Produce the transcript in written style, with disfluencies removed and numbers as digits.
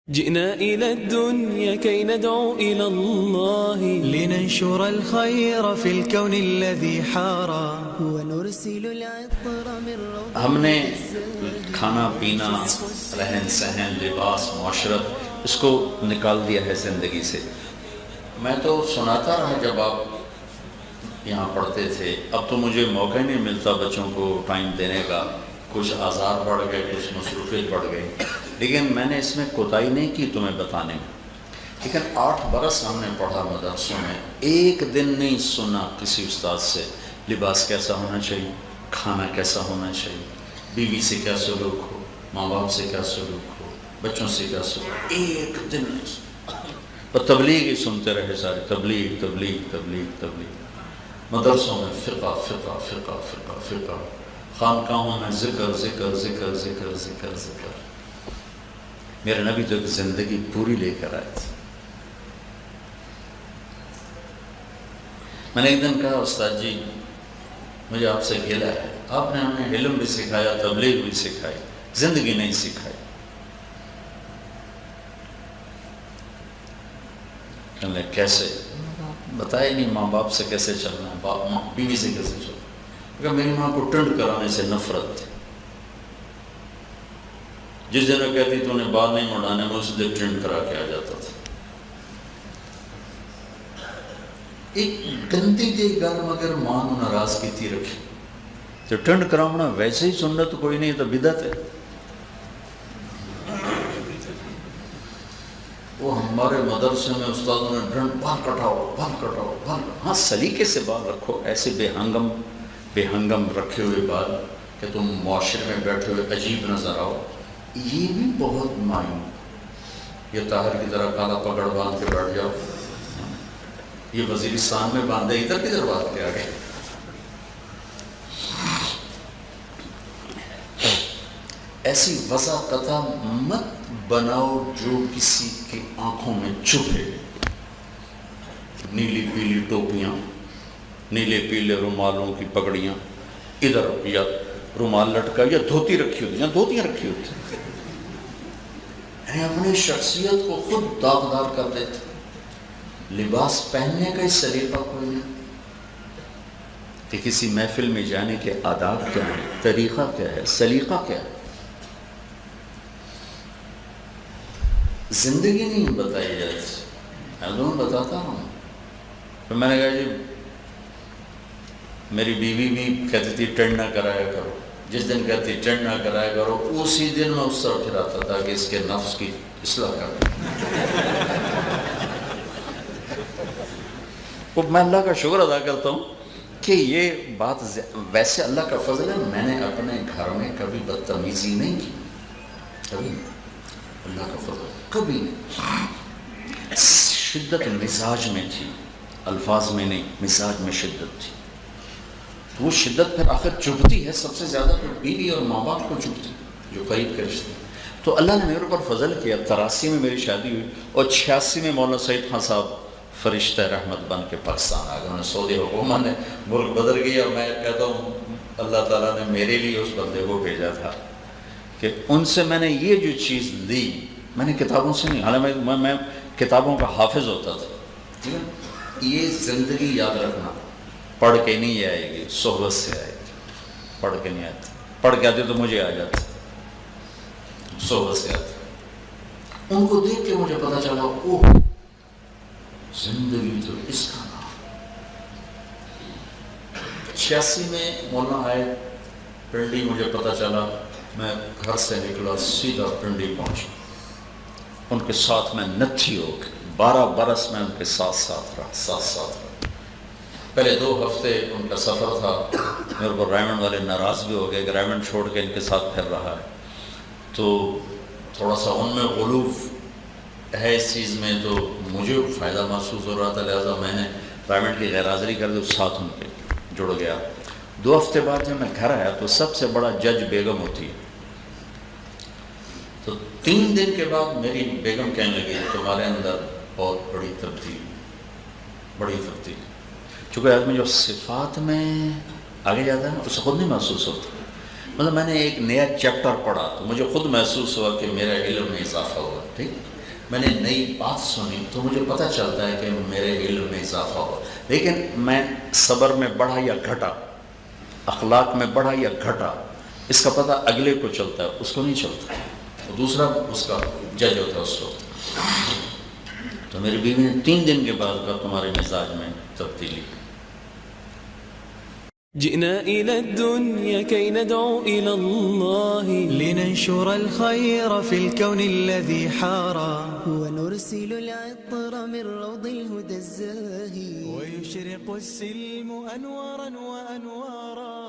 جئنا إلى الدنيا كي ندعو إلى الله لننشر الخير في الكون الذي حارى ونرسل العطر من روض. ہم نے کھانا پینا، رہن سہن، لباس، معاشرت، اس کو نکال دیا ہے زندگی سے۔ میں تو سناتا رہا جب آپ یہاں پڑھتے تھے، اب تو مجھے موقع نہیں ملتا بچوں کو ٹائم دینے کا، کچھ آزار بڑھ گئے، کچھ مصروفیت بڑھ گئی، لیکن میں نے اس میں کوتاہی نہیں کی تمہیں بتانے میں۔ لیکن 8 برس ہم نے پڑھا مدرسوں میں، ایک دن نہیں سنا کسی استاد سے لباس کیسا ہونا چاہیے، کھانا کیسا ہونا چاہیے، بیوی سے کیا سلوک ہو، ماں باپ سے کیا سلوک ہو، بچوں سے کیا سلوک، ایک دن نہیں سنا۔ اور تبلیغ ہی سنتے رہے سارے، تبلیغ تبلیغ تبلیغ تبلیغ، مدرسوں میں فقہ فقہ فقہ فقہ فقہ، خانقاہوں میں ذکر ذکر ذکر ذکر ذکر ذکر۔ میرے نبی تو ایک زندگی پوری لے کر آئے تھے۔ میں نے ایک دن کہا استاد جی مجھے آپ سے گلہ ہے، آپ نے ہمیں علم بھی سکھایا، تبلیغ بھی سکھائی، زندگی نہیں سکھائی۔ کہنے لگے کیسے؟ بتایا نہیں ماں باپ سے کیسے چلنا ہے، بیوی سے کیسے چلنا ہے۔ کہ میری ماں کو ٹنڈ کرانے سے نفرت تھی، جس دن وہ کہتی تو نے بال نہیں مڑانے، میں اس دن ٹرینڈ کرا کے آ جاتا تھا۔ ایک گندی جی گل مگر ماں نو ناراض کیتی رکھی، تو ٹرینڈ کراؤنا ویسے ہی سنت کوئی نہیں، تو بدعت ہے۔ وہ ہمارے مدرسے میں استادوں نے ٹرینڈ بال کٹاؤ بال کٹاؤ بال، ہاں سلیقے سے بال رکھو، ایسے بے ہنگم رکھے ہوئے بال کہ تم معاشرے میں بیٹھے ہوئے عجیب نظر آؤ، یہ بھی بہت مایوب۔ یہ طاہر کی طرح کالا پگڑ باندھ کے بیٹھ جاؤ، یہ وزیرستان میں باندھے، ادھر کدھر بات کے آگے۔ ایسی وضاقتہ مت بناؤ جو کسی کی آنکھوں میں چبھے۔ نیلی پیلی ٹوپیاں، نیلے پیلے رومالوں کی پگڑیاں، ادھر یا رومال لٹکا یا دھوتی رکھی ہوتی، یا دھوتیاں رکھی ہوتی، یعنی اپنی شخصیت کو خود داغدار کر دیتے۔ لباس پہننے کا ہی سلیقہ کوئی نہیں کہ کسی محفل میں جانے کے آداب کیا ہے، طریقہ کیا ہے، سلیقہ کیا ہے، زندگی نہیں بتائی جاتی۔ میں تمہیں بتاتا ہوں، پھر میں نے کہا جی میری بیوی بھی کہتی تھی ٹرینڈ نہ کرایا کرو، جس دن کہتی ٹرینڈ نہ کرایا کرو اسی دن میں اس طرح پھراتا تھا کہ اس کے نفس کی اصلاح کر۔ میں اللہ کا شکر ادا کرتا ہوں کہ یہ بات ویسے اللہ کا فضل ہے، میں نے اپنے گھر میں کبھی بدتمیزی نہیں کی، کبھی نہیں، اللہ کا فضل کبھی نہیں۔ شدت مزاج میں تھی، الفاظ میں نہیں، مزاج میں شدت تھی۔ وہ شدت پھر آخر چبھتی ہے، سب سے زیادہ تو بیوی اور ماں باپ کو چبھتی جو قریب کے رشتے۔ تو اللہ نے میرے اوپر فضل کیا، 83 میں میری شادی ہوئی اور 86 میں مولانا سعید خان صاحب فرشتہ رحمت بن کے پاکستان آ گئے۔ انہوں نے سعودی حکومت نے ملک بدل گیا، اور میں کہتا ہوں اللہ تعالیٰ نے میرے لیے اس بندے کو بھیجا تھا کہ ان سے میں نے یہ جو چیز لی، میں نے کتابوں سے نہیں، حالانکہ میں کتابوں کا حافظ ہوتا تھا، یہ زندگی یاد رکھنا، پڑھ کے نہیں آئے گی، صحبت سے آئے گی۔ پڑھ کے نہیں آتی، پڑھ کے آتی تو مجھے آ جاتی، صحبت سے آتی۔ ان کو دیکھ کے مجھے پتا چلا اوہ زندگی تو اس کا نام۔ 86 میں مولانا آئے پنڈی، مجھے پتا چلا، میں گھر سے نکلا سیدھا پنڈی پہنچا، ان کے ساتھ میں نتھی ہو کے 12 برس میں ان کے ساتھ رہا۔ پہلے 2 ہفتے ان کا سفر تھا، میرے کو ریمنڈ والے ناراض بھی ہو گئے کہ ریمنڈ چھوڑ کے ان کے ساتھ پھر رہا ہے، تو تھوڑا سا ان میں غلوف ہے اس چیز میں، تو مجھے فائدہ محسوس ہو رہا تھا، لہٰذا میں نے ریمنڈ کی غیر حاضری کر دی، ساتھ ان کے جڑ گیا۔ 2 ہفتے بعد جب میں گھر آیا تو سب سے بڑا جج بیگم ہوتی ہے، تو 3 دن کے بعد میری بیگم کہنے لگی تمہارے اندر بہت بڑی تبدیلی۔ چونکہ آدمی جو صفات میں آگے جاتا ہے نا اسے خود نہیں محسوس ہوتا، مطلب میں نے ایک نیا چیپٹر پڑھا تو مجھے خود محسوس ہوا کہ میرا علم میں اضافہ ہوا، ٹھیک۔ میں نے نئی بات سنی تو مجھے پتہ چلتا ہے کہ میرے علم میں اضافہ ہوا، لیکن میں صبر میں بڑھا یا گھٹا، اخلاق میں بڑھا یا گھٹا، اس کا پتہ اگلے کو چلتا ہے، اس کو نہیں چلتا، دوسرا اس کا جج ہوتا ہے اس وقت۔ تو میری بیوی نے 3 دن کے بعد کہا تمہارے مزاج میں تبدیلی۔ جئنا إلى الدنيا كي ندعو إلى الله لننشر الخير في الكون الذي حارى ونرسل العطر من روض الهدى الزاهي ويشرق السلم أنوارا وأنوارا